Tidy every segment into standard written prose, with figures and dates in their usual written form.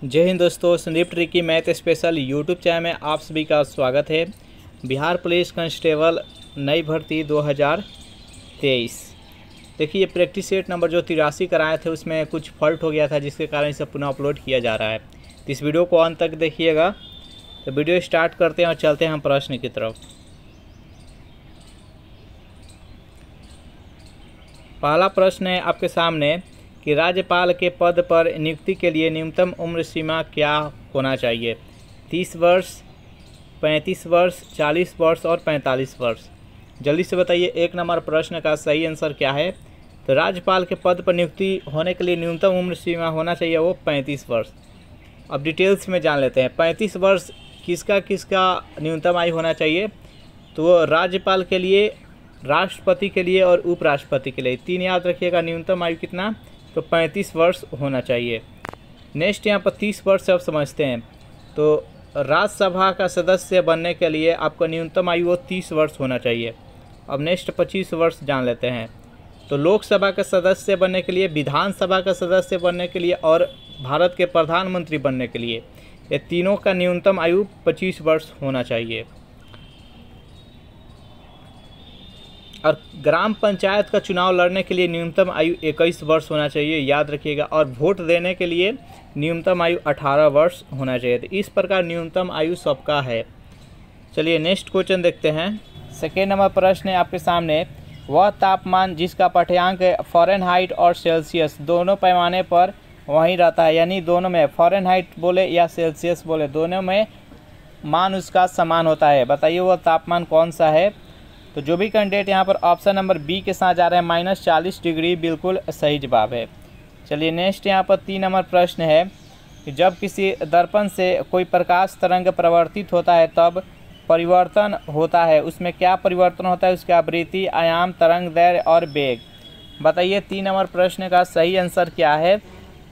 जय हिंद दोस्तों, Sandeep tricky math special YouTube channel में आप सभी का स्वागत है। बिहार पुलिस कांस्टेबल नई भर्ती 2023। देखिए, ये प्रैक्टिस सेट नंबर जो 83 कराए थे उसमें कुछ फॉल्ट हो गया था, जिसके कारण इसे पुनः अपलोड किया जा रहा है। तो इस वीडियो को अंत तक देखिएगा। तो वीडियो स्टार्ट करते हैं और चलते हैं हम प्रश्न की तरफ। पहला प्रश्न है आपके सामने कि राज्यपाल के पद पर नियुक्ति के लिए न्यूनतम उम्र सीमा क्या होना चाहिए। 30 वर्ष, 35 वर्ष, 40 वर्ष और 45 वर्ष। जल्दी से बताइए, एक नंबर प्रश्न का सही आंसर क्या है। तो राज्यपाल के पद पर नियुक्ति होने के लिए न्यूनतम उम्र सीमा होना चाहिए वो 35 वर्ष। अब डिटेल्स में जान लेते हैं। 35 वर्ष किसका न्यूनतम आयु होना चाहिए। तो वो राज्यपाल के लिए, राष्ट्रपति के लिए और उपराष्ट्रपति के लिए, तीन याद रखिएगा। न्यूनतम आयु कितना, तो 35 वर्ष होना चाहिए। नेक्स्ट यहाँ पर 30 वर्ष अब समझते हैं। तो राज्यसभा का सदस्य बनने के लिए आपका न्यूनतम आयु वो 30 वर्ष होना चाहिए। अब नेक्स्ट 25 वर्ष जान लेते हैं। तो लोकसभा का सदस्य बनने के लिए, विधानसभा का सदस्य बनने के लिए और भारत के प्रधानमंत्री बनने के लिए, ये तीनों का न्यूनतम आयु 25 वर्ष होना चाहिए। और ग्राम पंचायत का चुनाव लड़ने के लिए न्यूनतम आयु 21 वर्ष होना चाहिए, याद रखिएगा। और वोट देने के लिए न्यूनतम आयु 18 वर्ष होना चाहिए। तो इस प्रकार न्यूनतम आयु सबका है। चलिए नेक्स्ट क्वेश्चन देखते हैं। सेकेंड नंबर प्रश्न है आपके सामने, वह तापमान जिसका पाठ्यांक फ़ारेनहाइट और सेल्सियस दोनों पैमाने पर वहीं रहता है, यानी दोनों में, फ़ारेनहाइट बोले या सेल्सियस बोले, दोनों में मान उसका समान होता है। बताइए वह तापमान कौन सा है। तो जो भी कैंडिडेट यहाँ पर ऑप्शन नंबर बी के साथ जा रहे हैं, -40 डिग्री बिल्कुल सही जवाब है। चलिए नेक्स्ट यहाँ पर 3 नंबर प्रश्न है कि जब किसी दर्पण से कोई प्रकाश तरंग परिवर्तित होता है तब परिवर्तन होता है, उसमें क्या परिवर्तन होता है, उसकी आवृत्ति, आयाम, तरंग दैर्घ्य और वेग। बताइए 3 नंबर प्रश्न का सही आंसर क्या है।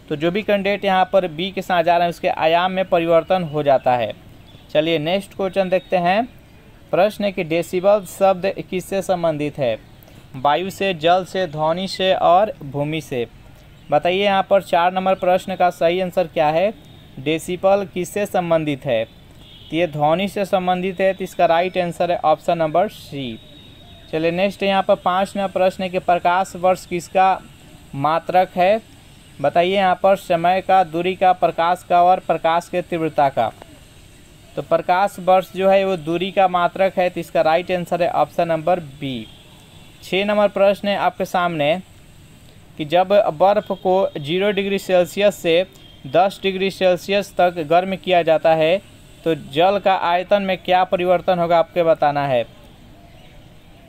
तो जो भी कैंडिडेट यहाँ पर बी के साथ जा रहे हैं उसके आयाम में परिवर्तन हो जाता है। चलिए नेक्स्ट क्वेश्चन देखते हैं। प्रश्न है कि डेसिबल शब्द किससे संबंधित है। वायु से, जल से, ध्वनि से और भूमि से। बताइए यहाँ पर 4 नंबर प्रश्न का सही आंसर क्या है। डेसिबल किससे संबंधित है। तो ये ध्वनि से संबंधित है, तो इसका राइट आंसर है ऑप्शन नंबर सी। चलिए नेक्स्ट यहाँ पर 5 नंबर प्रश्न है कि प्रकाश वर्ष किसका मात्रक है। बताइए यहाँ पर समय का, दूरी का, प्रकाश का और प्रकाश के तीव्रता का। तो प्रकाश वर्ष जो है वो दूरी का मात्रक है, तो इसका राइट आंसर है ऑप्शन नंबर बी। 6 नंबर प्रश्न है आपके सामने कि जब बर्फ़ को 0 डिग्री सेल्सियस से 10 डिग्री सेल्सियस तक गर्म किया जाता है तो जल का आयतन में क्या परिवर्तन होगा, आपके बताना है।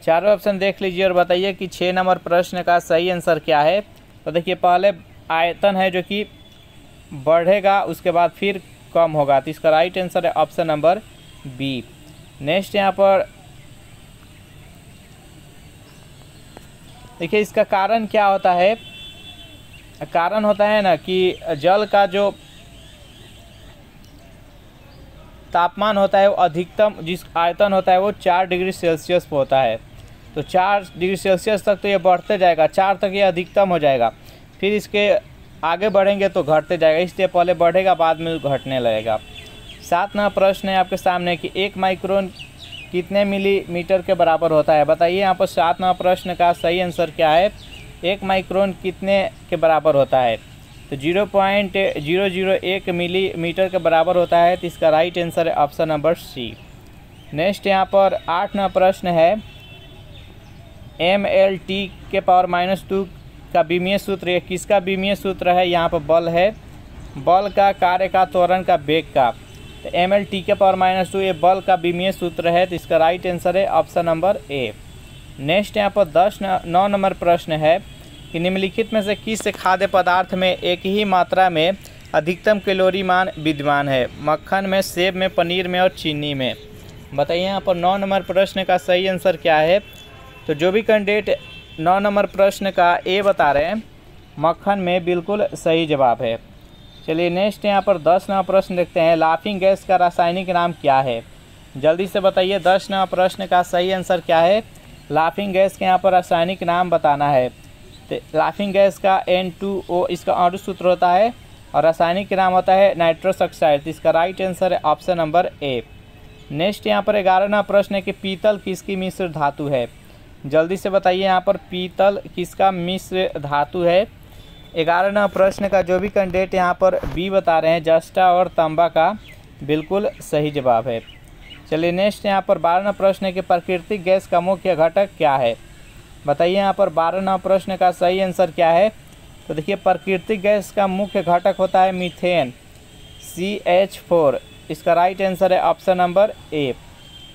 चारों ऑप्शन देख लीजिए और बताइए कि 6 नंबर प्रश्न का सही आंसर क्या है। तो देखिए, पहले आयतन है जो कि बढ़ेगा, उसके बाद फिर कम होगा, तो इसका राइट आंसर है ऑप्शन नंबर बी। नेक्स्ट यहाँ पर देखिए, इसका कारण क्या होता है। कारण होता है ना कि जल का जो तापमान होता है वो अधिकतम, जिस आयतन होता है वो 4 डिग्री सेल्सियस पर होता है। तो 4 डिग्री सेल्सियस तक तो ये बढ़ते जाएगा, 4 तक ये अधिकतम हो जाएगा, फिर इसके आगे बढ़ेंगे तो घटते जाएगा, इसलिए पहले बढ़ेगा बाद में घटने लगेगा। 7 नंबर प्रश्न है आपके सामने कि 1 माइक्रोन कितने मिलीमीटर के बराबर होता है। बताइए यहाँ पर 7 नंबर प्रश्न का सही आंसर क्या है। 1 माइक्रोन कितने के बराबर होता है। तो 0.001 मिलीमीटर के बराबर होता है, तो इसका राइट आंसर है ऑप्शन नंबर सी। नेक्स्ट यहाँ पर 8 नंबर प्रश्न है, MLT के पावर -2 का विमीय सूत्र, ये किसका विमीय सूत्र है। यहाँ पर बल है, बल का, कार्य का, त्वरण का, वेग का। तो MLT के पावर -2 ये बल का विमीय सूत्र है, तो इसका राइट आंसर है ऑप्शन नंबर ए। नेक्स्ट यहाँ पर 9 नंबर प्रश्न है कि निम्नलिखित में से किस खाद्य पदार्थ में एक ही मात्रा में अधिकतम कैलोरी मान विद्यमान है। मक्खन में, सेब में, पनीर में और चीनी में। बताइए यहाँ पर 9 नंबर प्रश्न का सही आंसर क्या है। तो जो भी कैंडिडेट 9 नंबर प्रश्न का ए बता रहे हैं, मक्खन में बिल्कुल सही जवाब है। चलिए नेक्स्ट यहाँ पर 10 नंबर प्रश्न देखते हैं। लाफिंग गैस का रासायनिक नाम क्या है। जल्दी से बताइए 10 नंबर प्रश्न का सही आंसर क्या है। लाफिंग गैस के यहाँ पर रासायनिक नाम बताना है। तो लाफिंग गैस का N2O इसका अणु सूत्र होता है और रासायनिक के नाम होता है नाइट्रस ऑक्साइड। इसका राइट आंसर है ऑप्शन नंबर ए। नेक्स्ट यहाँ पर 11वां प्रश्न है कि पीतल किसकी मिश्र धातु है। जल्दी से बताइए यहाँ पर पीतल किसका मिश्र धातु है। 11वां प्रश्न का जो भी कैंडिडेट यहाँ पर बी बता रहे हैं जस्टा और तांबा का बिल्कुल सही जवाब है। चलिए नेक्स्ट यहाँ पर 12वां प्रश्न है कि प्राकृतिक गैस का मुख्य घटक क्या है। बताइए यहाँ पर 12वां प्रश्न का सही आंसर क्या है। तो देखिए प्राकृतिक गैस का मुख्य घटक होता है मीथेन CH4। इसका राइट आंसर है ऑप्शन नंबर ए।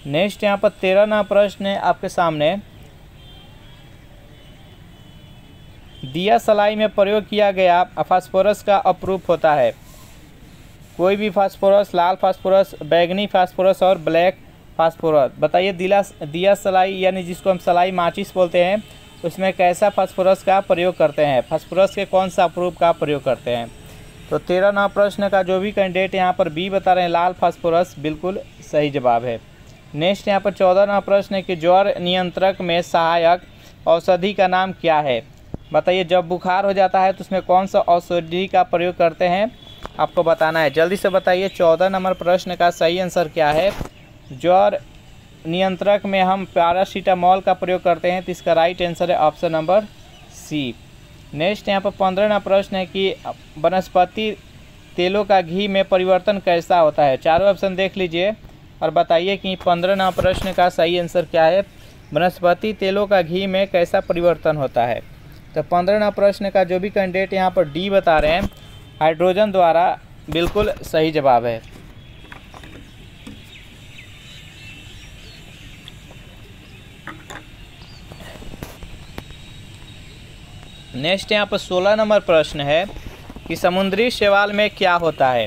नेक्स्ट यहाँ पर 13वां प्रश्न है आपके सामने। दिया सलाई में प्रयोग किया गया फास्फोरस का अपरूप होता है। कोई भी फास्फोरस, लाल फास्फोरस, बैगनी फास्फोरस और ब्लैक फास्फोरस। बताइए दिया सलाई यानी जिसको हम सलाई माचिस बोलते हैं उसमें कैसा फास्फोरस का प्रयोग करते हैं, फास्फोरस के कौन सा अपरूप का प्रयोग करते हैं। तो 13वां प्रश्न का जो भी कैंडिडेट यहाँ पर बी बता रहे हैं लाल फास्फोरस बिल्कुल सही जवाब है। नेक्स्ट यहाँ पर 14वां प्रश्न है कि ज्वर नियंत्रक में सहायक औषधि का नाम क्या है। बताइए जब बुखार हो जाता है तो उसमें कौन सा औषधि का प्रयोग करते हैं आपको बताना है। जल्दी से बताइए 14 नंबर प्रश्न का सही आंसर क्या है। ज्वर नियंत्रक में हम पैरासीटामोल का प्रयोग करते हैं तो इसका राइट आंसर है ऑप्शन नंबर सी। नेक्स्ट यहाँ पर 15वां प्रश्न है कि वनस्पति तेलों का घी में परिवर्तन कैसा होता है। चारों ऑप्शन देख लीजिए और बताइए कि 15वां प्रश्न का सही आंसर क्या है। वनस्पति तेलों का घी में कैसा परिवर्तन होता है। तो 15वां प्रश्न का जो भी कैंडिडेट यहाँ पर डी बता रहे हैं हाइड्रोजन द्वारा बिल्कुल सही जवाब है। नेक्स्ट यहाँ पर 16 नंबर प्रश्न है कि समुद्री शैवाल में क्या होता है।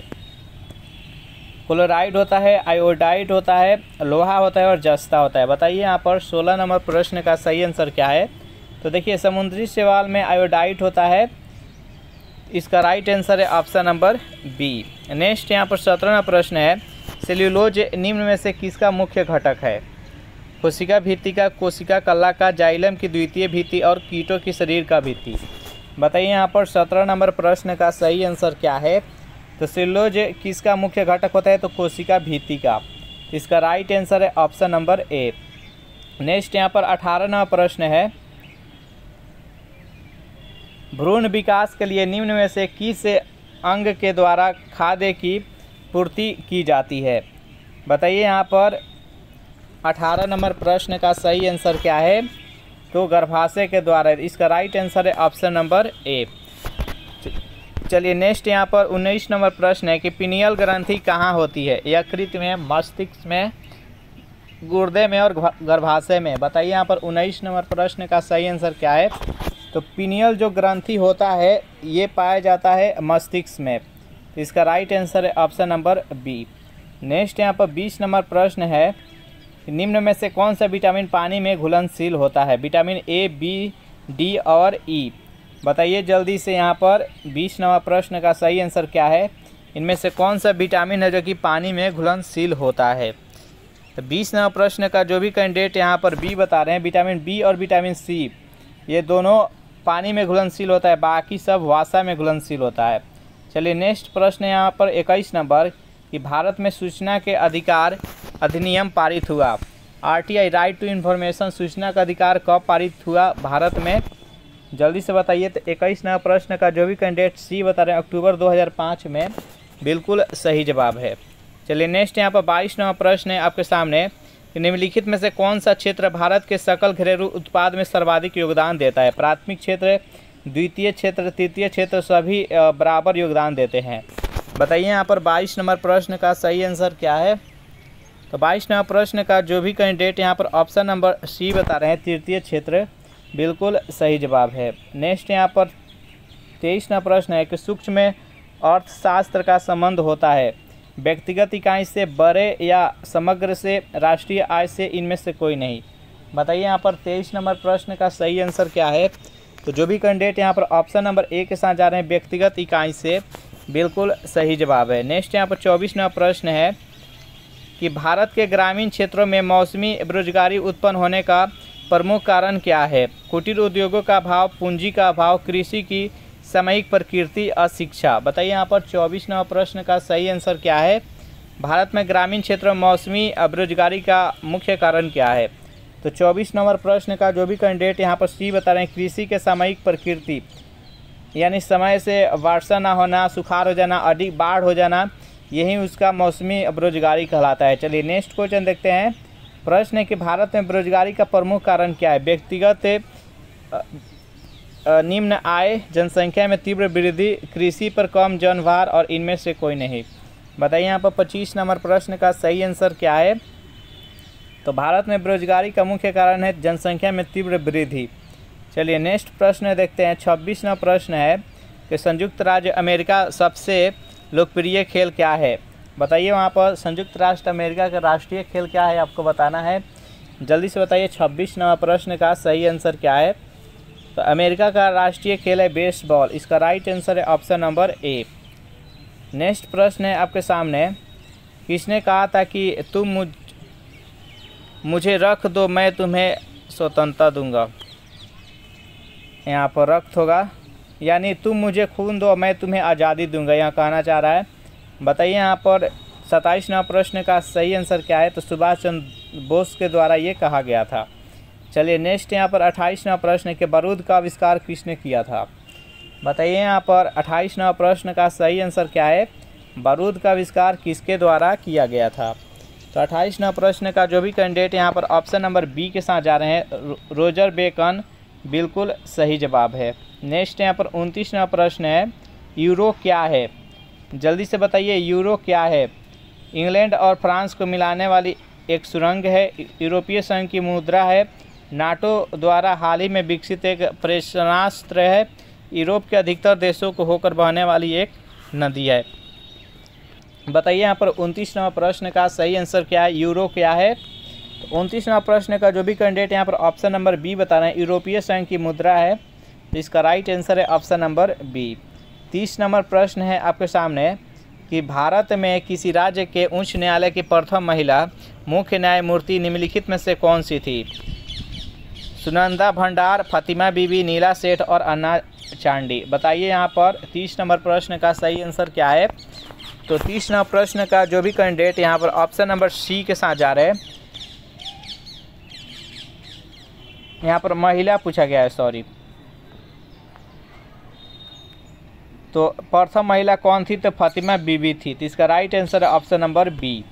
क्लोराइड होता है, आयोडाइड होता है, लोहा होता है और जस्ता होता है। बताइए यहाँ पर 16 नंबर प्रश्न का सही आंसर क्या है। तो देखिए समुद्री शैवाल में आयोडाइड होता है। इसका राइट आंसर है ऑप्शन नंबर बी। नेक्स्ट यहाँ पर 17वां प्रश्न है सेल्यूलोज निम्न में से किसका मुख्य घटक है। कोशिका भित्ति का, कोशिका कला का, जाइलम की द्वितीय भित्ति और कीटों की शरीर का भित्ति। बताइए यहाँ पर 17 नंबर प्रश्न का सही आंसर क्या है। तो सेल्यूलोज किसका मुख्य घटक होता है तो कोशिका भित्ति का। इसका राइट आंसर है ऑप्शन नंबर ए। नेक्स्ट यहाँ पर 18वां प्रश्न है भ्रूण विकास के लिए निम्न में से किस अंग के द्वारा खाद्य की पूर्ति की जाती है। बताइए यहाँ पर 18 नंबर प्रश्न का सही आंसर क्या है। तो गर्भाशय के द्वारा। इसका राइट आंसर है ऑप्शन नंबर ए। चलिए नेक्स्ट यहाँ पर 19 नंबर प्रश्न है कि पीनियल ग्रंथि कहाँ होती है। यकृत में, मस्तिष्क में, गुर्दे में और गर्भाशय में। बताइए यहाँ पर 19 नंबर प्रश्न का सही आंसर क्या है। तो पीनियल जो ग्रंथि होता है ये पाया जाता है मस्तिष्क में। तो इसका राइट आंसर है ऑप्शन नंबर बी। नेक्स्ट यहाँ पर 20 नंबर प्रश्न है निम्न में से कौन सा विटामिन पानी में घुलनशील होता है। विटामिन ए, बी, डी और ई। बताइए जल्दी से यहाँ पर 20 नंबर प्रश्न का सही आंसर क्या है। इनमें से कौन सा विटामिन है जो कि पानी में घुलनशील होता है। तो 20 नंबर प्रश्न का जो भी कैंडिडेट यहाँ पर बी बता रहे हैं विटामिन बी और विटामिन सी ये दोनों पानी में घुलनशील होता है, बाकी सब वसा में घुलनशील होता है। चलिए नेक्स्ट प्रश्न यहाँ पर 21 नंबर कि भारत में सूचना के अधिकार अधिनियम पारित हुआ। RTI राइट टू इन्फॉर्मेशन सूचना का अधिकार कब पारित हुआ भारत में। जल्दी से बताइए। तो 21 नंबर प्रश्न का जो भी कैंडिडेट सी बता रहे हैं अक्टूबर 2005 में बिल्कुल सही जवाब है। चलिए नेक्स्ट यहाँ पर 22 नंबर प्रश्न है आपके सामने निम्नलिखित में से कौन सा क्षेत्र भारत के सकल घरेलू उत्पाद में सर्वाधिक योगदान देता है। प्राथमिक क्षेत्र, द्वितीय क्षेत्र, तृतीय क्षेत्र सभी बराबर योगदान देते हैं। बताइए यहाँ पर 22 नंबर प्रश्न का सही आंसर क्या है। तो 22 नंबर प्रश्न का जो भी कैंडिडेट यहाँ पर ऑप्शन नंबर सी बता रहे हैं तृतीय क्षेत्र बिल्कुल सही जवाब है। नेक्स्ट यहाँ पर 23 नंबर प्रश्न है कि सूक्ष्म अर्थशास्त्र का संबंध होता है व्यक्तिगत इकाई से, बड़े या समग्र से, राष्ट्रीय आय से, इनमें से कोई नहीं। बताइए यहाँ पर 23 नंबर प्रश्न का सही आंसर क्या है। तो जो भी कैंडिडेट यहाँ पर ऑप्शन नंबर ए के साथ जा रहे हैं व्यक्तिगत इकाई से बिल्कुल सही जवाब है। नेक्स्ट यहाँ पर 24 नंबर प्रश्न है कि भारत के ग्रामीण क्षेत्रों में मौसमी बेरोजगारी उत्पन्न होने का प्रमुख कारण क्या है। कुटीर उद्योगों का अभाव, पूंजी का अभाव, कृषि की सामयिक प्रकृति अशिक्षा। बताइए यहाँ पर 24 नंबर प्रश्न का सही आंसर क्या है। भारत में ग्रामीण क्षेत्रों में मौसमी बेरोजगारी का मुख्य कारण क्या है। तो 24 नंबर प्रश्न का जो भी कैंडिडेट यहाँ पर सी बता रहे हैं, कृषि के सामयिक प्रकृति यानी समय से वर्षा ना होना, सुखाड़ हो जाना, अधिक बाढ़ हो जाना, यही उसका मौसमी बेरोजगारी कहलाता है। चलिए नेक्स्ट क्वेश्चन देखते हैं। प्रश्न है कि भारत में बेरोजगारी का प्रमुख कारण क्या है। व्यक्तिगत निम्न आय, जनसंख्या में तीव्र वृद्धि, कृषि पर कम जनभार और इनमें से कोई नहीं। बताइए यहाँ पर 25 नंबर प्रश्न का सही आंसर क्या है। तो भारत में बेरोजगारी का मुख्य कारण है जनसंख्या में तीव्र वृद्धि। चलिए नेक्स्ट प्रश्न देखते हैं। 26 नंबर प्रश्न है कि संयुक्त राज्य अमेरिका सबसे लोकप्रिय खेल क्या है। बताइए वहाँ पर संयुक्त राष्ट्र अमेरिका का राष्ट्रीय खेल क्या है, आपको बताना है। जल्दी से बताइए 26 नंबर प्रश्न का सही आंसर क्या है। तो अमेरिका का राष्ट्रीय खेल है बेसबॉल। इसका राइट आंसर है ऑप्शन नंबर ए। नेक्स्ट प्रश्न है आपके सामने, किसने कहा था कि तुम मुझे रख दो मैं तुम्हें स्वतंत्रता दूंगा। यहाँ पर रक्त होगा, यानी तुम मुझे खून दो मैं तुम्हें आज़ादी दूंगा, यहाँ कहना चाह रहा है। बताइए यहाँ पर 27 नंबर प्रश्न का सही आंसर क्या है। तो सुभाष चंद्र बोस के द्वारा ये कहा गया था। चलिए नेक्स्ट यहाँ पर 28 नंबर प्रश्न है कि बारूद का आविष्कार किसने किया था। बताइए यहाँ पर 28 नंबर प्रश्न का सही आंसर क्या है। बारूद का आविष्कार किसके द्वारा किया गया था। तो 28 नंबर प्रश्न का जो भी कैंडिडेट यहाँ पर ऑप्शन नंबर बी के साथ जा रहे हैं, रोजर बेकन, बिल्कुल सही जवाब है। नेक्स्ट यहाँ पर 29 नंबर प्रश्न है, यूरो क्या है। जल्दी से बताइए यूरो क्या है। इंग्लैंड और फ्रांस को मिलाने वाली एक सुरंग है, यूरोपीय संघ की मुद्रा है, नाटो द्वारा हाल ही में विकसित एक प्रेषणास्त्र है, यूरोप के अधिकतर देशों को होकर बहने वाली एक नदी है। बताइए यहाँ पर 29 नंबर प्रश्न का सही आंसर क्या है, यूरो क्या है। 29 नंबर प्रश्न का जो भी कैंडिडेट यहाँ पर ऑप्शन नंबर बी बता रहे हैं, यूरोपीय संघ की मुद्रा है। तो इसका राइट आंसर है ऑप्शन नंबर बी। 30 नंबर प्रश्न है आपके सामने कि भारत में किसी राज्य के उच्च न्यायालय की प्रथम महिला मुख्य न्यायमूर्ति निम्नलिखित में से कौन सी थी। सुनंदा भंडार, फातिमा बीबी, नीला सेठ और अन्ना चांडी। बताइए यहाँ पर 30 नंबर प्रश्न का सही आंसर क्या है। तो 30 नंबर प्रश्न का जो भी कैंडिडेट यहाँ पर ऑप्शन नंबर सी के साथ जा रहे हैं, यहाँ पर महिला पूछा गया है, सॉरी। तो प्रथम महिला कौन थी। तो फातिमा बीबी थी। तो इसका राइट आंसर है ऑप्शन नंबर बी।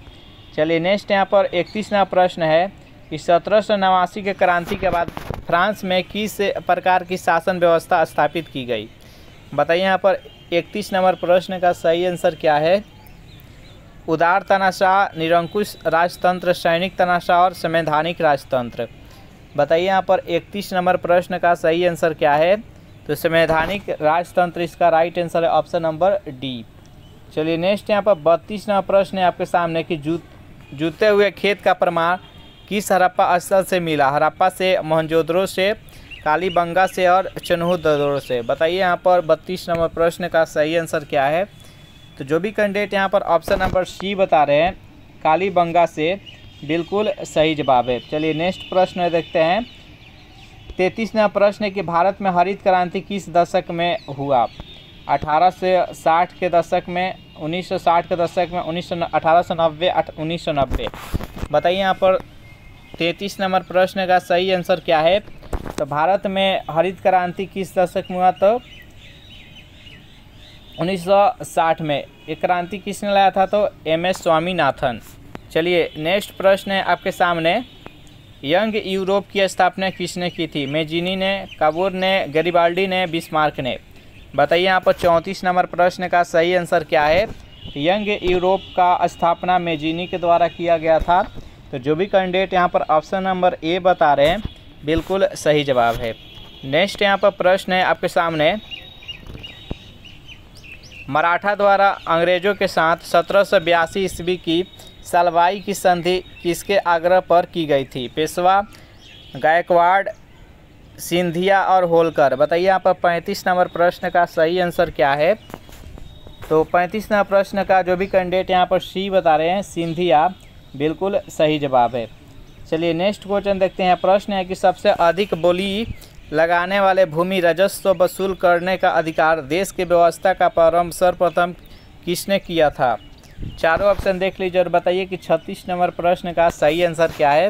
चलिए नेक्स्ट यहाँ पर 31 नंबर प्रश्न है कि 1789 के क्रांति के बाद फ्रांस में किस प्रकार की शासन व्यवस्था स्थापित की गई। बताइए यहाँ पर 31 नंबर प्रश्न का सही आंसर क्या है। उदार तानाशाह, निरंकुश राजतंत्र, सैनिक तानाशाह और संवैधानिक राजतंत्र। बताइए यहाँ पर 31 नंबर प्रश्न का सही आंसर क्या है। तो संवैधानिक राजतंत्र इसका राइट आंसर है ऑप्शन नंबर डी। चलिए नेक्स्ट यहाँ पर 32 नंबर प्रश्न है आपके सामने कि जूते हुए खेत का प्रमाण किस हड़प्पा स्थल से मिला। हड़प्पा से, मोहनजोदड़ो से, कालीबंगा से और चन्हूदड़ो से। बताइए यहाँ पर 32 नंबर प्रश्न का सही आंसर क्या है। तो जो भी कैंडिडेट यहाँ पर ऑप्शन नंबर सी बता रहे हैं, कालीबंगा से, बिल्कुल सही जवाब है। चलिए नेक्स्ट प्रश्न देखते हैं। 33 नंबर प्रश्न है कि भारत में हरित क्रांति किस दशक में हुआ। 1860 के दशक में, 1960 के दशक में, 1890, 1990। बताइए यहाँ पर 33 नंबर प्रश्न का सही आंसर क्या है। तो भारत में हरित क्रांति किस दशक में हुआ। तो 1960 में। ये क्रांति किसने लाया था। तो MS स्वामीनाथन। चलिए नेक्स्ट प्रश्न है आपके सामने, यंग यूरोप की स्थापना किसने की थी। मेजीनी ने, काबूर ने, गैरिबाल्डी ने, बिस्मार्क ने। बताइए यहाँ पर 34 नंबर प्रश्न का सही आंसर क्या है। यंग यूरोप का स्थापना मेजीनी के द्वारा किया गया था। तो जो भी कैंडिडेट यहाँ पर ऑप्शन नंबर ए बता रहे हैं, बिल्कुल सही जवाब है। नेक्स्ट यहाँ पर प्रश्न है आपके सामने, मराठा द्वारा अंग्रेजों के साथ 1782 ईस्वी की सलवाई की संधि किसके आग्रह पर की गई थी। पेशवा, गायकवाड़, सिंधिया और होलकर। बताइए यहाँ पर 35 नंबर प्रश्न का सही आंसर क्या है। तो 35 नंबर प्रश्न का जो भी कैंडिडेट यहाँ पर सी बता रहे हैं, सिंधिया, बिल्कुल सही जवाब है। चलिए नेक्स्ट क्वेश्चन देखते हैं। प्रश्न है कि सबसे अधिक बोली लगाने वाले भूमि राजस्व वसूल करने का अधिकार देश की व्यवस्था का प्रारंभ सर्वप्रथम किसने किया था? चारों ऑप्शन देख लीजिए और बताइए कि 36 नंबर प्रश्न का सही आंसर क्या है।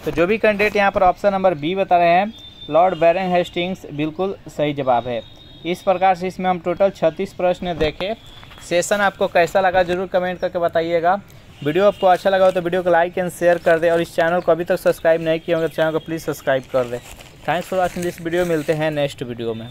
तो जो भी कैंडिडेट यहाँ पर ऑप्शन नंबर बी बता रहे हैं, लॉर्ड बैरन हेस्टिंग्स, बिल्कुल सही जवाब है। इस प्रकार से इसमें हम टोटल 36 प्रश्न देखे। सेशन आपको कैसा लगा जरूर कमेंट करके बताइएगा। वीडियो आपको अच्छा लगा हो तो वीडियो को लाइक एंड शेयर कर दे और इस चैनल को अभी तक सब्सक्राइब नहीं किया होगा तो चैनल को प्लीज़ सब्सक्राइब कर दे। Thanks for watching this video. मिलते हैं नेक्स्ट वीडियो में।